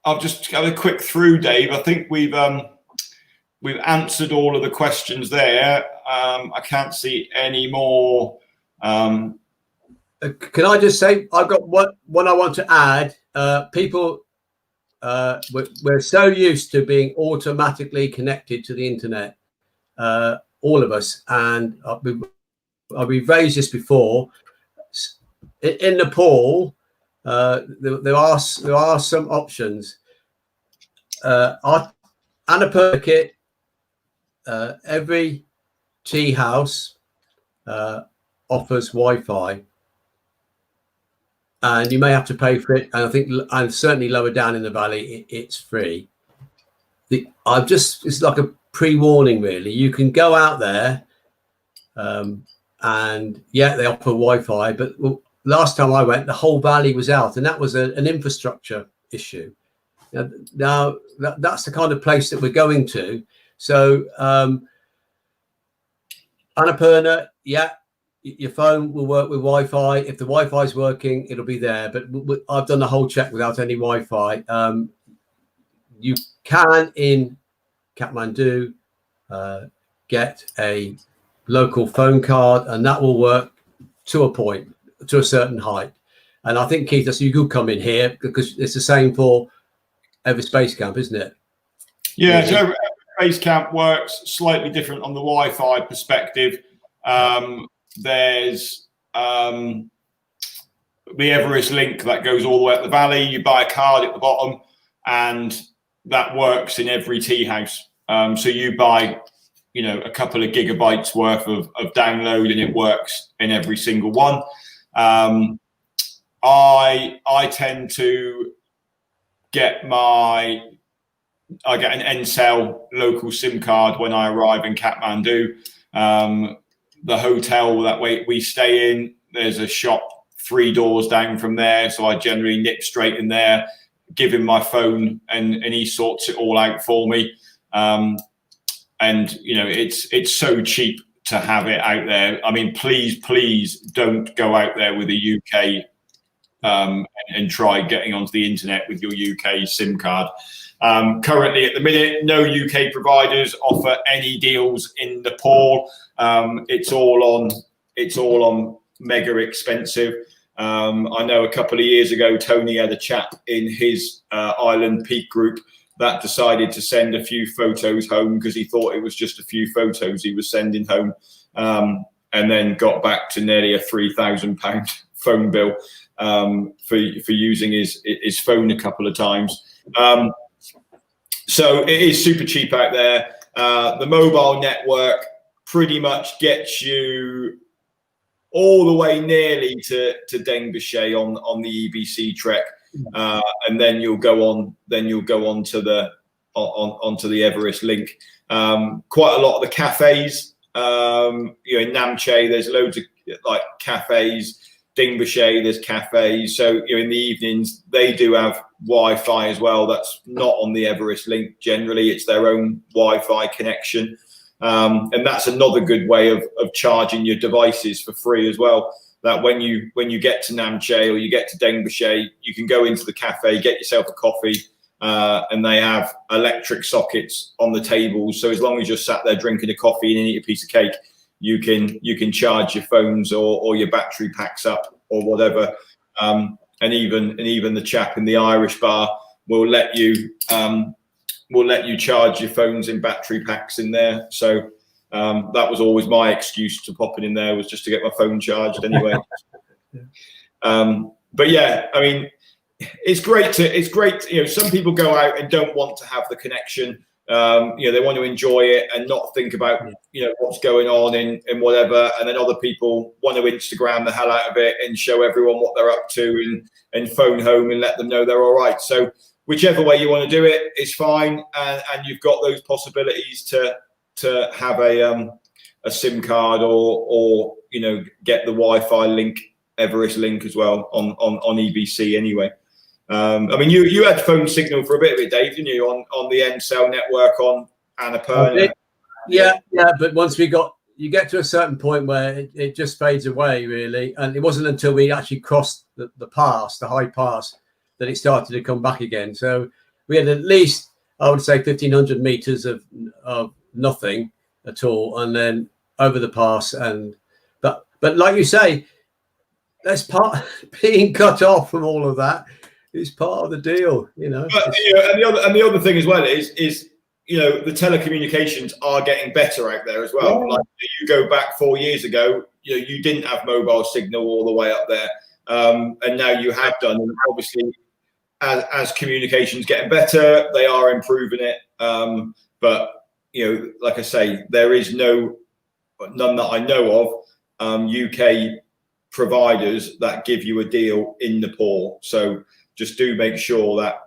I'll just have a quick through, Dave. I think we've answered all of the questions there. I can't see any more. Can I just say, I've got one I want to add. People, we're so used to being automatically connected to the internet, all of us, and we've raised this before. In Nepal, there are some options. Our Annapurna Circuit, every tea house offers Wi-Fi, and you may have to pay for it. And I think, and certainly lower down in the valley, it's free. It's like a pre-warning, really. You can go out there, and they offer Wi-Fi, but last time I went, the whole valley was out, and that was an infrastructure issue. Now that's the kind of place that we're going to. So Annapurna, your phone will work with Wi-Fi. If the Wi-Fi is working, it'll be there. But I've done the whole check without any Wi-Fi. You can in Kathmandu get a local phone card, and that will work to a point, to a certain height. And I think, Keith, you could come in here because it's the same for Everest Base Camp, isn't it? Yeah, so Everest Base Camp works slightly different on the Wi-Fi perspective. There's the Everest link that goes all the way up the valley. You buy a card at the bottom, and that works in every tea house. So you buy, a couple of gigabytes worth of download, and it works in every single one. I tend to get an Ncell local SIM card when I arrive in Kathmandu. The hotel that we stay in, there's a shop 3 doors down from there, so I generally nip straight in there, give him my phone, and he sorts it all out for me. And it's so cheap to have it out there. I mean, please don't go out there with a UK and try getting onto the internet with your UK SIM card. Currently, at the minute, no UK providers offer any deals in Nepal. It's all on mega expensive. I know a couple of years ago, Tony had a chap in his Island Peak group that decided to send a few photos home because he thought it was just a few photos he was sending home, and then got back to nearly a £3,000 phone bill for using his phone a couple of times. So it is super cheap out there. The mobile network pretty much gets you all the way nearly to Dengbashe on the EBC trek, and then you'll go on to onto the Everest link. Quite a lot of the cafes, in Namche, there's loads of like cafes. Dengbashe, there's cafes. So in the evenings they do have Wi-Fi as well. That's not on the Everest link. Generally, it's their own Wi-Fi connection. And that's another good way of charging your devices for free as well. That when you get to Namche or you get to Dengbashe, you can go into the cafe, get yourself a coffee, and they have electric sockets on the tables. So as long as you're sat there drinking a coffee and eat a piece of cake, you can charge your phones or your battery packs up or whatever. And even the chap in the Irish bar will let you charge your phones in battery packs in there. So that was always my excuse to popping in there, was just to get my phone charged anyway. But yeah, I mean, it's great. Some people go out and don't want to have the connection. They want to enjoy it and not think about what's going on in whatever. And then other people want to Instagram the hell out of it and show everyone what they're up to and phone home and let them know they're all right. So whichever way you want to do it is fine, and you've got those possibilities to have a SIM card or get the Wi-Fi link, Everest link as well on EBC anyway. I mean, you had phone signal for a bit of it, Dave, didn't you, on the Ncell network on Annapurna? Yeah, but once you get to a certain point where it just fades away, really. And it wasn't until we actually crossed the high pass, that it started to come back again. So we had at least, I would say, 1,500 meters of nothing at all, and then over the pass. But like you say, that's part being cut off from all of that. It's part of the deal, But, and the other thing as well is the telecommunications are getting better out there as well. Yeah. Like you go back 4 years ago, you didn't have mobile signal all the way up there, and now you have done. And obviously, as communications getting better, they are improving it. But like I say, there is none that I know of UK providers that give you a deal in Nepal. So just do make sure that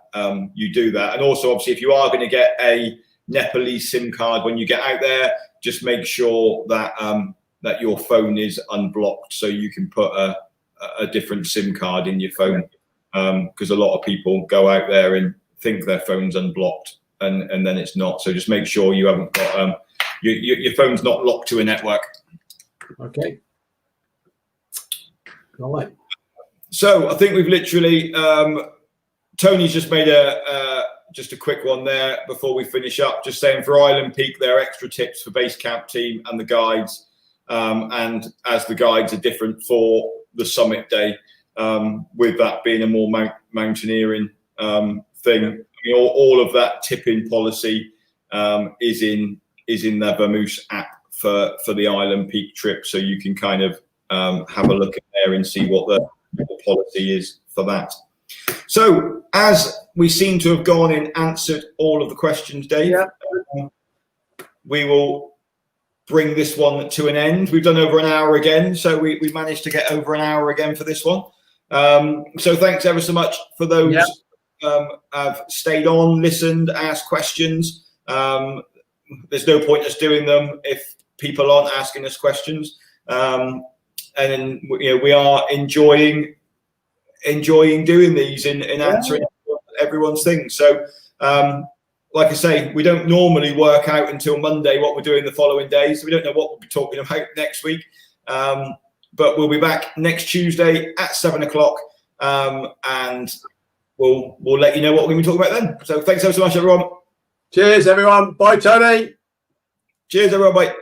you do that. And also, obviously, if you are going to get a Nepalese SIM card when you get out there, just make sure that that your phone is unblocked, so you can put a different SIM card in your phone. Because a lot of people go out there and think their phone's unblocked, and then it's not. So just make sure you haven't got your phone's not locked to a network. Okay. All right. So I think we've literally, Tony's just made just a quick one there before we finish up, just saying for Island Peak, there are extra tips for base camp team and the guides. And as the guides are different for the summit day, with that being a more mountaineering thing. I mean, all of that tipping policy is in the Vamoose app for the Island Peak trip, so you can kind of have a look at there and see what the policy is for that. So as we seem to have gone and answered all of the questions, Dave, we will bring this one to an end. We've done over an hour again, so we managed to get over an hour again for this one. So thanks ever so much for those have stayed on, listened, asked questions. There's no point us doing them if people aren't asking us questions. And we are enjoying doing these and answering everyone's things. So like I say, we don't normally work out until Monday what we're doing the following day, so we don't know what we'll be talking about next week. But we'll be back next Tuesday at 7 o'clock, and we'll let you know what we're going to be talking about then. So thanks so much, everyone. Cheers, everyone. Bye, Tony. Cheers, everyone. Bye.